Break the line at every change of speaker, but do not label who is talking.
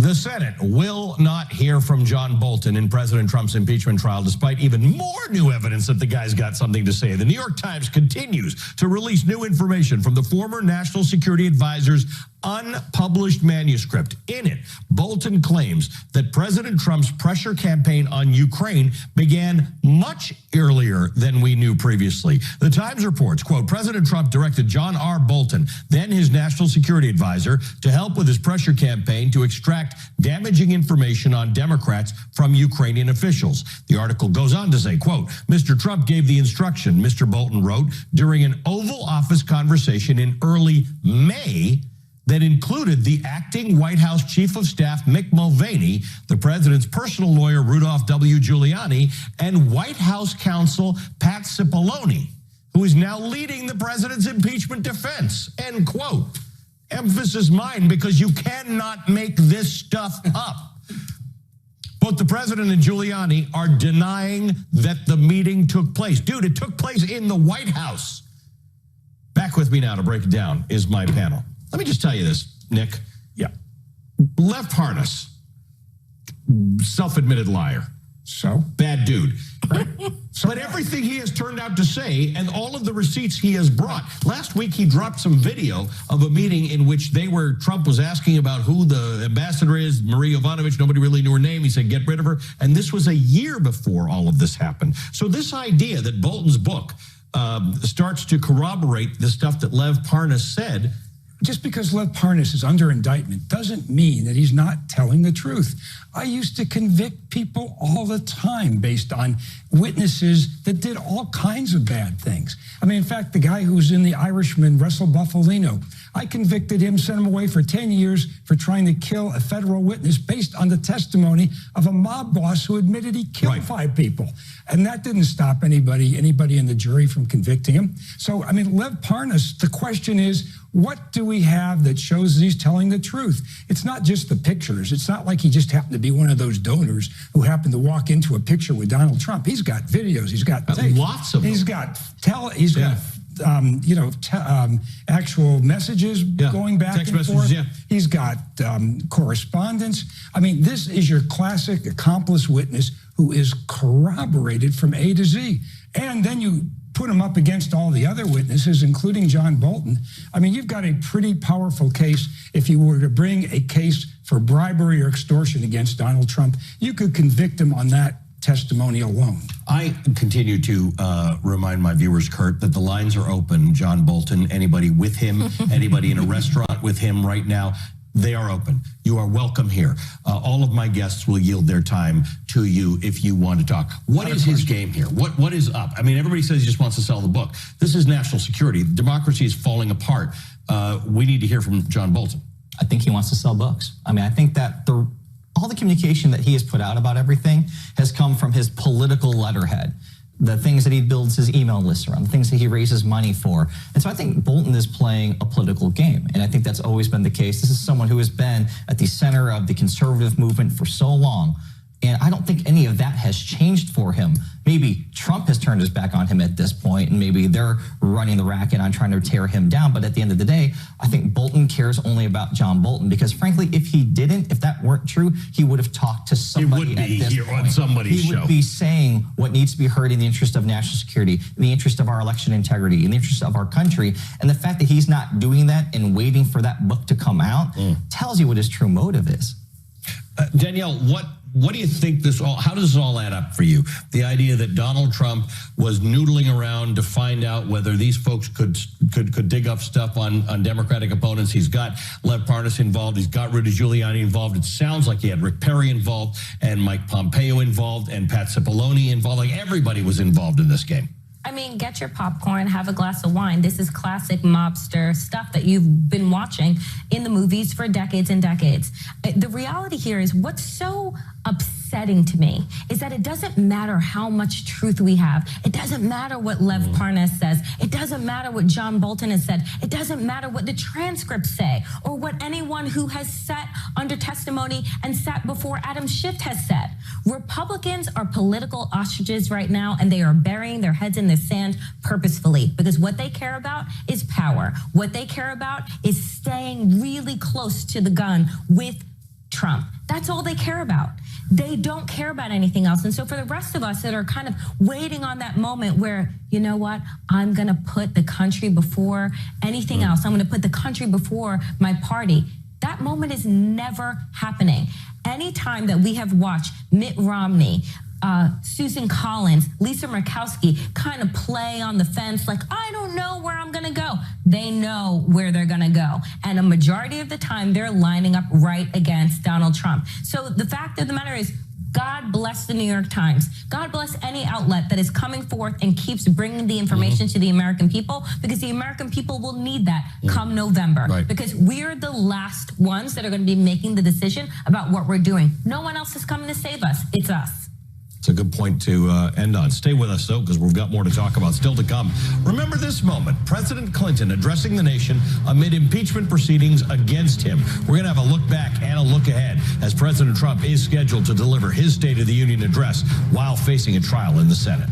The Senate will not hear from John Bolton in President Trump's impeachment trial, despite even more new evidence that the guy's got something to say. The New York Times continues to release new information from the former National Security Advisor's unpublished manuscript. In it, Bolton claims that President Trump's pressure campaign on Ukraine began much earlier than we knew previously. The Times reports, quote, President Trump directed John R. Bolton, then his National Security Advisor, to help with his pressure campaign to extract damaging information on Democrats from Ukrainian officials. The article goes on to say, quote, Mr. Trump gave the instruction, Mr. Bolton wrote, during an Oval Office conversation in early May that included the acting White House Chief of Staff Mick Mulvaney, the president's personal lawyer Rudolph W. Giuliani, and White House counsel Pat Cipollone, who is now leading the president's impeachment defense, end quote. Emphasis mine, because you cannot make this stuff up. Both the president and Giuliani are denying that the meeting took place. Dude, it took place in the White House. Back with me now to break it down is my panel. Let me just tell you this, Nick. Yeah. Left harness. Self-admitted liar.
So?
Bad dude. But everything he has turned out to say and all of the receipts he has brought. Last week, he dropped some video of a meeting in which Trump was asking about who the ambassador is, Marie Yovanovitch. Nobody really knew her name. He said, get rid of her. And this was a year before all of this happened. So this idea that Bolton's book starts to corroborate the stuff that Lev Parnas said.
Just because Lev Parnas is under indictment doesn't mean that he's not telling the truth. I used to convict people all the time based on witnesses that did all kinds of bad things. I mean, in fact, the guy who was in The Irishman, Russell Buffalino, I convicted him, sent him away for 10 years for trying to kill a federal witness based on the testimony of a mob boss who admitted he killed 5 people. And that didn't stop anybody in the jury from convicting him. So, I mean, Lev Parnas, the question is, what do we have that shows he's telling the truth? It's not just the pictures. It's not like he just happened to be one of those donors who happened to walk into a picture with Donald Trump. He's got videos. He's got tapes.
Lots of them.
He's got actual messages going back
text
and
messages,
forth.
yeah.
He's got correspondence. I mean, this is your classic accomplice witness who is corroborated from A to Z. And then you put him up against all the other witnesses, including John Bolton. I mean, you've got a pretty powerful case. If you were to bring a case for bribery or extortion against Donald Trump, you could convict him on that testimony alone.
I continue to remind my viewers, Kurt, that the lines are open. John Bolton, anybody with him, anybody in a restaurant with him right now, they are open. You are welcome here. All of my guests will yield their time to you if you want to talk. What is his game here? What is up? I mean, everybody says he just wants to sell the book. This is national security. Democracy is falling apart. We need to hear from John Bolton.
I think he wants to sell books. I mean, I think that all the communication that he has put out about everything has come from his political letterhead. The things that he builds his email list around, the things that he raises money for. And so I think Bolton is playing a political game. And I think that's always been the case. This is someone who has been at the center of the conservative movement for so long. And I don't think any of that has changed for him. Maybe Trump has turned his back on him at this point, and maybe they're running the racket on trying to tear him down. But at the end of the day, I think Bolton cares only about John Bolton, because frankly, if that weren't true, he would have talked to somebody at this
here
point.
on somebody's show.
He would be saying what needs to be heard in the interest of national security, in the interest of our election integrity, in the interest of our country. And the fact that he's not doing that and waiting for that book to come out tells you what his true motive is.
Danielle, what do you think how does this all add up for you? The idea that Donald Trump was noodling around to find out whether these folks could dig up stuff on Democratic opponents. He's got Lev Parnas involved. He's got Rudy Giuliani involved. It sounds like he had Rick Perry involved and Mike Pompeo involved and Pat Cipollone involved. Like everybody was involved in this game.
I mean, get your popcorn, have a glass of wine. This is classic mobster stuff that you've been watching in the movies for decades and decades. The reality here is what's so upsetting to me is that it doesn't matter how much truth we have. It doesn't matter what Lev Parnas says. It doesn't matter what John Bolton has said. It doesn't matter what the transcripts say or what anyone who has sat under testimony and sat before Adam Schiff has said. Republicans are political ostriches right now, and they are burying their heads in the sand purposefully, because what they care about is power. What they care about is staying really close to the gun with Trump. That's all they care about. They don't care about anything else. And so for the rest of us that are kind of waiting on that moment where, you know what, I'm going to put the country before anything else. I'm going to put the country before my party. That moment is never happening. Anytime that we have watched Mitt Romney, Susan Collins, Lisa Murkowski kind of play on the fence like, I don't know where I'm going to go. They know where they're going to go. And a majority of the time, they're lining up right against Donald Trump. So the fact of the matter is, God bless the New York Times. God bless any outlet that is coming forth and keeps bringing the information to the American people, because the American people will need that come November.
Right.
Because we're the last ones that are going to be making the decision about what we're doing. No one else is coming to save us. It's us.
It's a good point to end on. Stay with us, though, because we've got more to talk about still to come. Remember this moment, President Clinton addressing the nation amid impeachment proceedings against him. We're going to have a look back and a look ahead as President Trump is scheduled to deliver his State of the Union address while facing a trial in the Senate.